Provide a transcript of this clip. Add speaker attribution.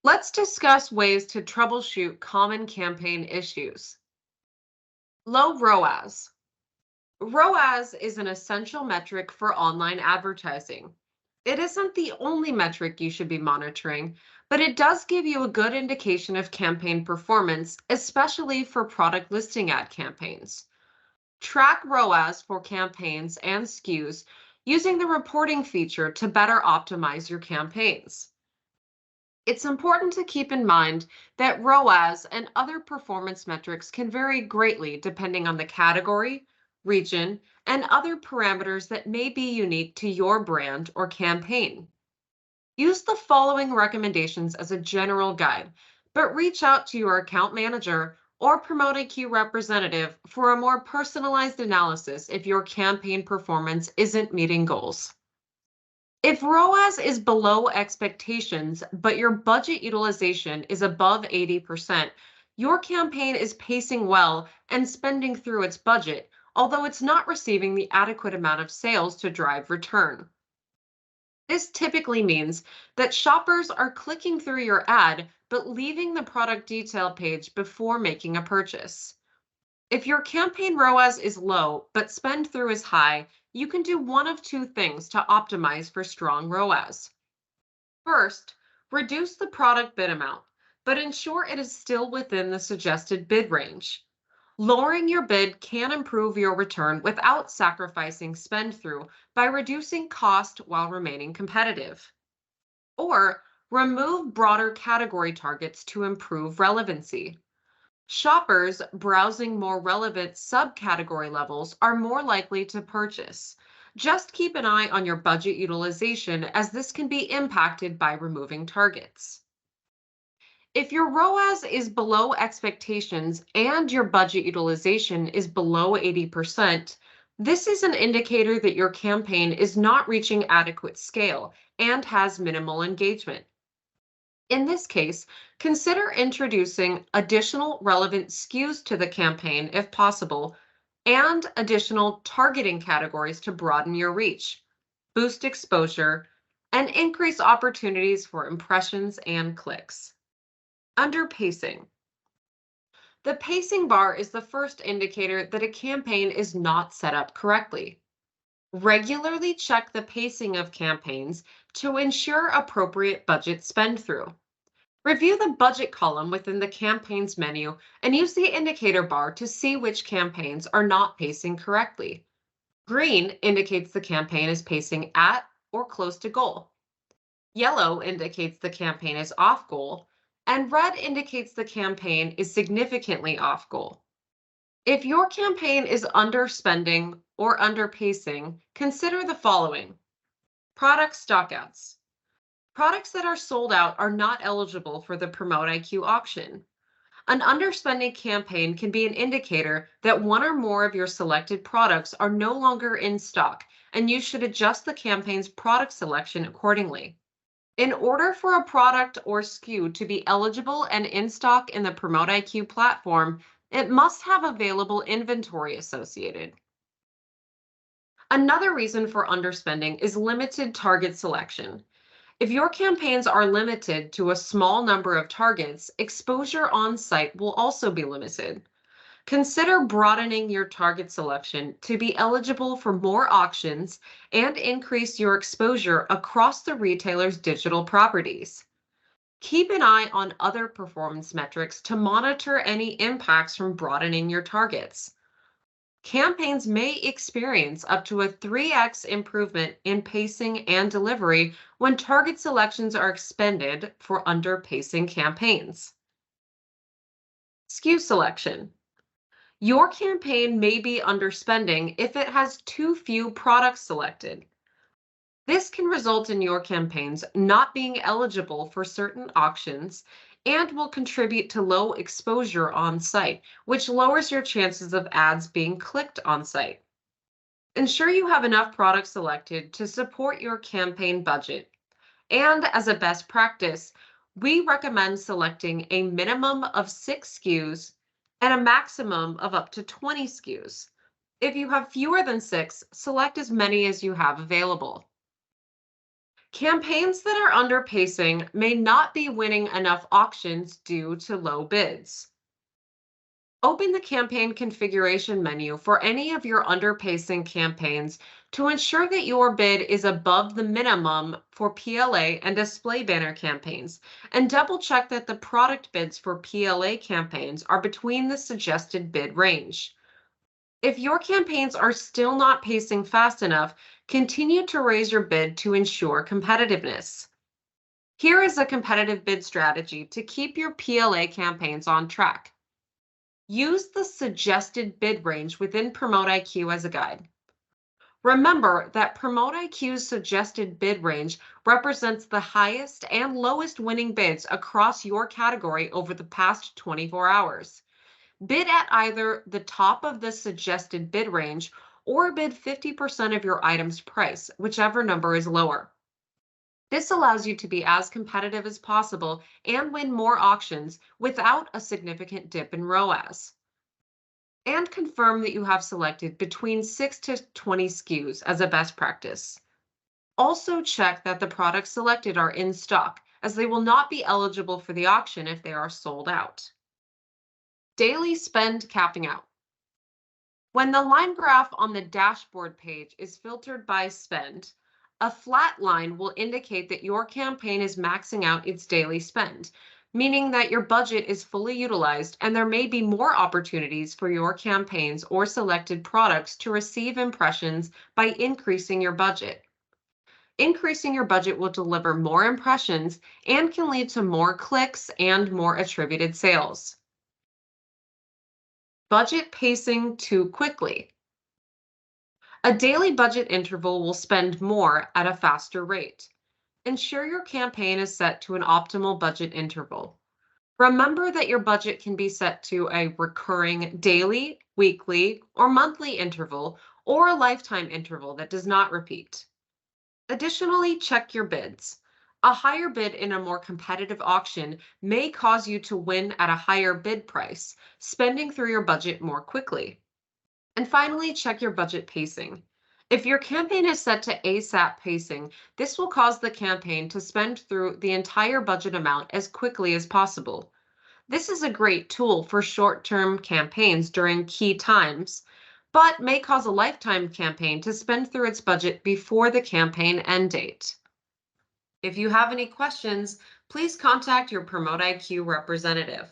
Speaker 1: Let's discuss ways to troubleshoot common campaign issues. Low ROAS. ROAS is an essential metric for online advertising. It isn't the only metric you should be monitoring, but it does give you a good indication of campaign performance, especially for product listing ad campaigns. Track ROAS for campaigns and SKUs using the reporting feature to better optimize your campaigns. It's important to keep in mind that ROAS and other performance metrics can vary greatly depending on the category, region, and other parameters that may be unique to your brand or campaign. Use the following recommendations as a general guide, but reach out to your account manager or Promote IQ representative for a more personalized analysis if your campaign performance isn't meeting goals. If ROAS is below expectations, but your budget utilization is above 80%, your campaign is pacing well and spending through its budget, although it's not receiving the adequate amount of sales to drive return. This typically means that shoppers are clicking through your ad, but leaving the product detail page before making a purchase. If your campaign ROAS is low, but spend through is high, you can do one of two things to optimize for strong ROAS. First, reduce the product bid amount, but ensure it is still within the suggested bid range. Lowering your bid can improve your return without sacrificing spend through by reducing cost while remaining competitive. Or remove broader category targets to improve relevancy. Shoppers browsing more relevant subcategory levels are more likely to purchase. Just keep an eye on your budget utilization, as this can be impacted by removing targets. If your ROAS is below expectations and your budget utilization is below 80%, this is an indicator that your campaign is not reaching adequate scale and has minimal engagement. In this case, consider introducing additional relevant SKUs to the campaign if possible, and additional targeting categories to broaden your reach, boost exposure, and increase opportunities for impressions and clicks. Under pacing. The pacing bar is the first indicator that a campaign is not set up correctly. Regularly check the pacing of campaigns to ensure appropriate budget spend through. Review the budget column within the campaigns menu and use the indicator bar to see which campaigns are not pacing correctly. Green indicates the campaign is pacing at or close to goal. Yellow indicates the campaign is off goal, and red indicates the campaign is significantly off goal. If your campaign is underspending or underpacing, consider the following. Product stockouts. Products that are sold out are not eligible for the Promote IQ auction. An underspending campaign can be an indicator that one or more of your selected products are no longer in stock, and you should adjust the campaign's product selection accordingly. In order for a product or SKU to be eligible and in stock in the Promote IQ platform, it must have available inventory associated. Another reason for underspending is limited target selection. If your campaigns are limited to a small number of targets, exposure on site will also be limited. Consider broadening your target selection to be eligible for more auctions and increase your exposure across the retailer's digital properties. Keep an eye on other performance metrics to monitor any impacts from broadening your targets. Campaigns may experience up to a 3x improvement in pacing and delivery when target selections are expended for underpacing campaigns. SKU selection. Your campaign may be underspending if it has too few products selected. This can result in your campaigns not being eligible for certain auctions and will contribute to low exposure on site, which lowers your chances of ads being clicked on site. Ensure you have enough products selected to support your campaign budget. And as a best practice, we recommend selecting a minimum of 6 SKUs and a maximum of up to 20 SKUs. If you have fewer than 6, select as many as you have available. Campaigns that are under pacing may not be winning enough auctions due to low bids. Open the campaign configuration menu for any of your underpacing campaigns to ensure that your bid is above the minimum for PLA and display banner campaigns, and double check that the product bids for PLA campaigns are between the suggested bid range. If your campaigns are still not pacing fast enough, continue to raise your bid to ensure competitiveness. Here is a competitive bid strategy to keep your PLA campaigns on track. Use the suggested bid range within Promote IQ as a guide. Remember that Promote IQ's suggested bid range represents the highest and lowest winning bids across your category over the past 24 hours. Bid at either the top of the suggested bid range or bid 50% of your item's price, whichever number is lower. This allows you to be as competitive as possible and win more auctions without a significant dip in ROAS. And confirm that you have selected between 6 to 20 SKUs as a best practice. Also check that the products selected are in stock, as they will not be eligible for the auction if they are sold out. Daily spend capping out. When the line graph on the dashboard page is filtered by spend, a flat line will indicate that your campaign is maxing out its daily spend, meaning that your budget is fully utilized and there may be more opportunities for your campaigns or selected products to receive impressions by increasing your budget. Increasing your budget will deliver more impressions and can lead to more clicks and more attributed sales. Budget pacing too quickly. A daily budget interval will spend more at a faster rate. Ensure your campaign is set to an optimal budget interval. Remember that your budget can be set to a recurring daily, weekly, or monthly interval, or a lifetime interval that does not repeat. Additionally, check your bids. A higher bid in a more competitive auction may cause you to win at a higher bid price, spending through your budget more quickly. And finally, check your budget pacing. If your campaign is set to ASAP pacing, this will cause the campaign to spend through the entire budget amount as quickly as possible. This is a great tool for short-term campaigns during key times, but may cause a lifetime campaign to spend through its budget before the campaign end date. If you have any questions, please contact your Promote IQ representative.